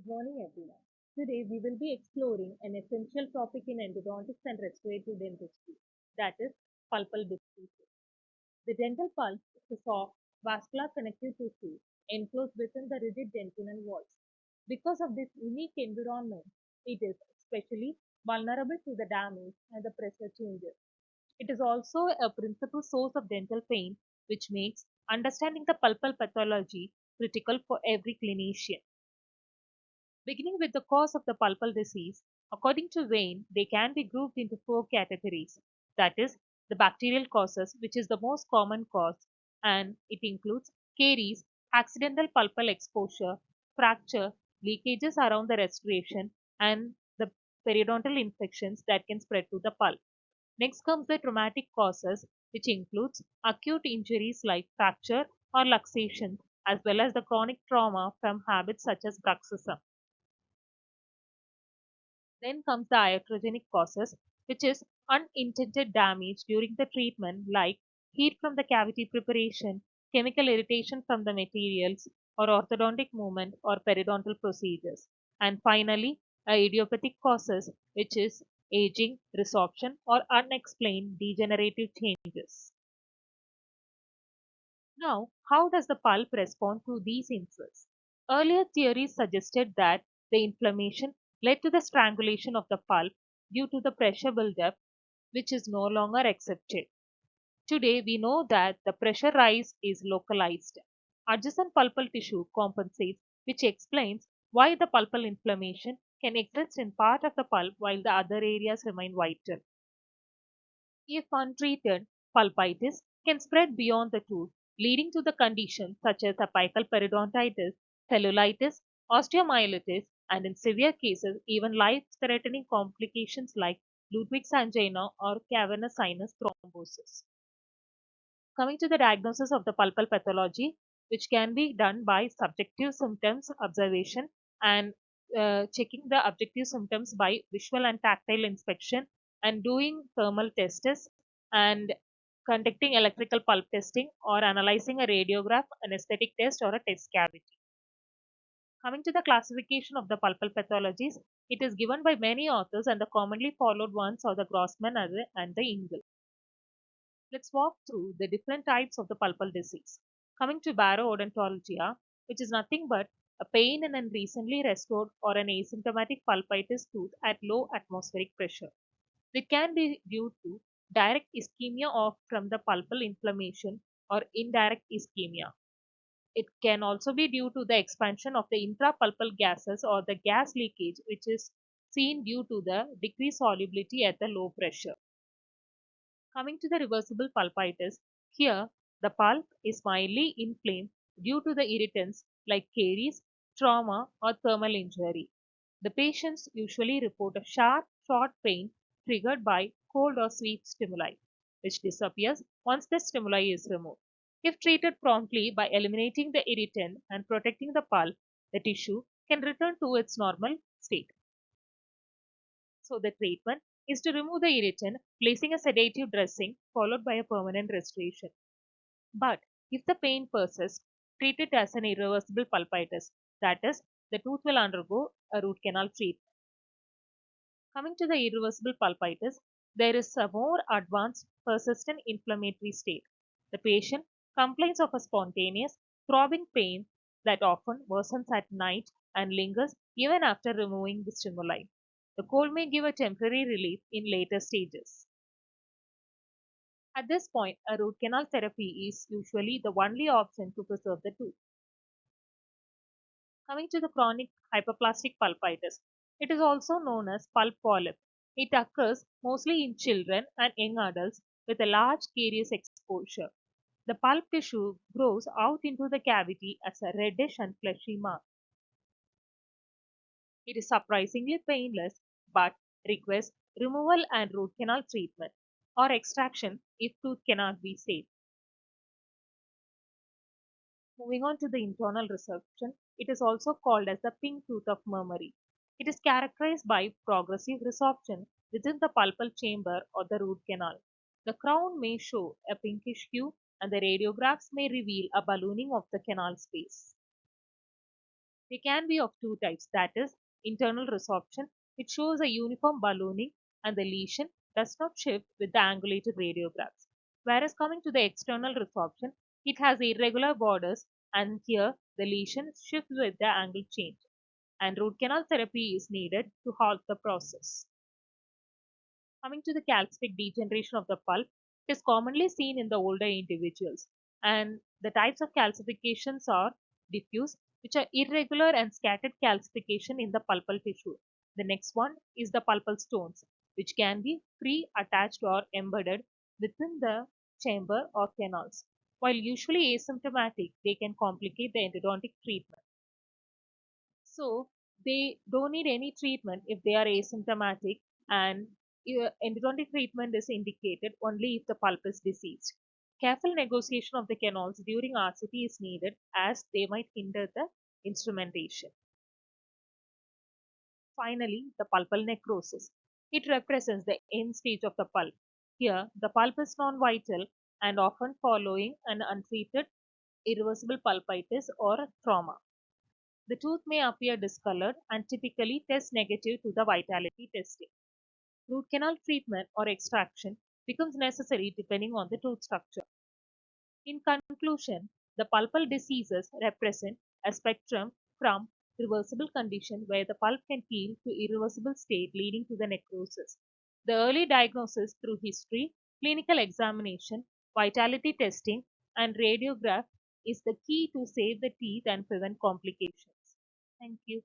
Good morning, everyone. Today, we will be exploring an essential topic in endodontics and restorative dentistry, that is, pulpal diseases. The dental pulp is a soft, vascular connective tissue enclosed within the rigid dentinal walls. Because of this unique environment, it is especially vulnerable to the damage and the pressure changes. It is also a principal source of dental pain, which makes understanding the pulpal pathology critical for every clinician. Beginning with the cause of the pulpal disease, according to Wayne, they can be grouped into four categories. That is, the bacterial causes, which is the most common cause, and it includes caries, accidental pulpal exposure, fracture, leakages around the restoration, and the periodontal infections that can spread to the pulp. Next comes the traumatic causes, which includes acute injuries like fracture or luxation, as well as the chronic trauma from habits such as bruxism. Then comes the iatrogenic causes, which is unintended damage during the treatment like heat from the cavity preparation, chemical irritation from the materials, or orthodontic movement or periodontal procedures. And finally, idiopathic causes, which is aging, resorption, or unexplained degenerative changes. Now, how does the pulp respond to these insults? Earlier theories suggested that the inflammation led to the strangulation of the pulp due to the pressure buildup, which is no longer accepted. Today, we know that the pressure rise is localized. Adjacent pulpal tissue compensates, which explains why the pulpal inflammation can exist in part of the pulp while the other areas remain vital. If untreated, pulpitis can spread beyond the tooth, leading to the conditions such as apical periodontitis, cellulitis, osteomyelitis, and in severe cases, even life-threatening complications like Ludwig's angina or cavernous sinus thrombosis. Coming to the diagnosis of the pulpal pathology, which can be done by subjective symptoms observation and checking the objective symptoms by visual and tactile inspection and doing thermal tests and conducting electrical pulp testing or analyzing a radiograph, an aesthetic test, or a test cavity. Coming to the classification of the pulpal pathologies, it is given by many authors and the commonly followed ones are the Grossman and the Engel. Let's walk through the different types of the pulpal disease. Coming to baroodontologia, which is nothing but a pain in a recently restored or an asymptomatic pulpitis tooth at low atmospheric pressure. It can be due to direct ischemia of from the pulpal inflammation or indirect ischemia. It can also be due to the expansion of the intrapulpal gases or the gas leakage, which is seen due to the decreased solubility at the low pressure. Coming to the reversible pulpitis, here the pulp is mildly inflamed due to the irritants like caries, trauma, or thermal injury. The patients usually report a sharp, short pain triggered by cold or sweet stimuli, which disappears once the stimuli is removed. If treated promptly by eliminating the irritant and protecting the pulp, the tissue can return to its normal state. So the treatment is to remove the irritant, placing a sedative dressing followed by a permanent restoration. But if the pain persists, treat it as an irreversible pulpitis. That is, the tooth will undergo a root canal treatment. Coming to the irreversible pulpitis, there is a more advanced persistent inflammatory state. The patient complains of a spontaneous throbbing pain that often worsens at night and lingers even after removing the stimuli. The cold may give a temporary relief in later stages. At this point, a root canal therapy is usually the only option to preserve the tooth. Coming to the chronic hyperplastic pulpitis, it is also known as pulp polyp. It occurs mostly in children and young adults with a large carious exposure. The pulp tissue grows out into the cavity as a reddish and fleshy mass. It is surprisingly painless but requires removal and root canal treatment or extraction if tooth cannot be saved. Moving on to the internal resorption, it is also called as the pink tooth of memory. It is characterized by progressive resorption within the pulpal chamber or the root canal. The crown may show a pinkish hue and the radiographs may reveal a ballooning of the canal space. They can be of two types, that is, internal resorption, which shows a uniform ballooning and the lesion does not shift with the angulated radiographs. Whereas coming to the external resorption, it has irregular borders and here the lesion shifts with the angle change and root canal therapy is needed to halt the process. Coming to the calcific degeneration of the pulp, it is commonly seen in the older individuals. And the types of calcifications are diffuse, which are irregular and scattered calcification in the pulpal tissue. The next one is the pulpal stones, which can be free, attached, or embedded within the chamber or canals. While usually asymptomatic, they can complicate the endodontic treatment. So they don't need any treatment if they are asymptomatic, and endodontic treatment is indicated only if the pulp is diseased. Careful negotiation of the canals during RCT is needed as they might hinder the instrumentation. Finally, the pulpal necrosis. It represents the end stage of the pulp. Here, the pulp is non-vital and often following an untreated irreversible pulpitis or trauma. The tooth may appear discolored and typically test negative to the vitality testing. Root canal treatment or extraction becomes necessary depending on the tooth structure. In conclusion, the pulpal diseases represent a spectrum from reversible condition where the pulp can heal to irreversible state leading to the necrosis. The early diagnosis through history, clinical examination, vitality testing, and radiograph is the key to save the teeth and prevent complications. Thank you.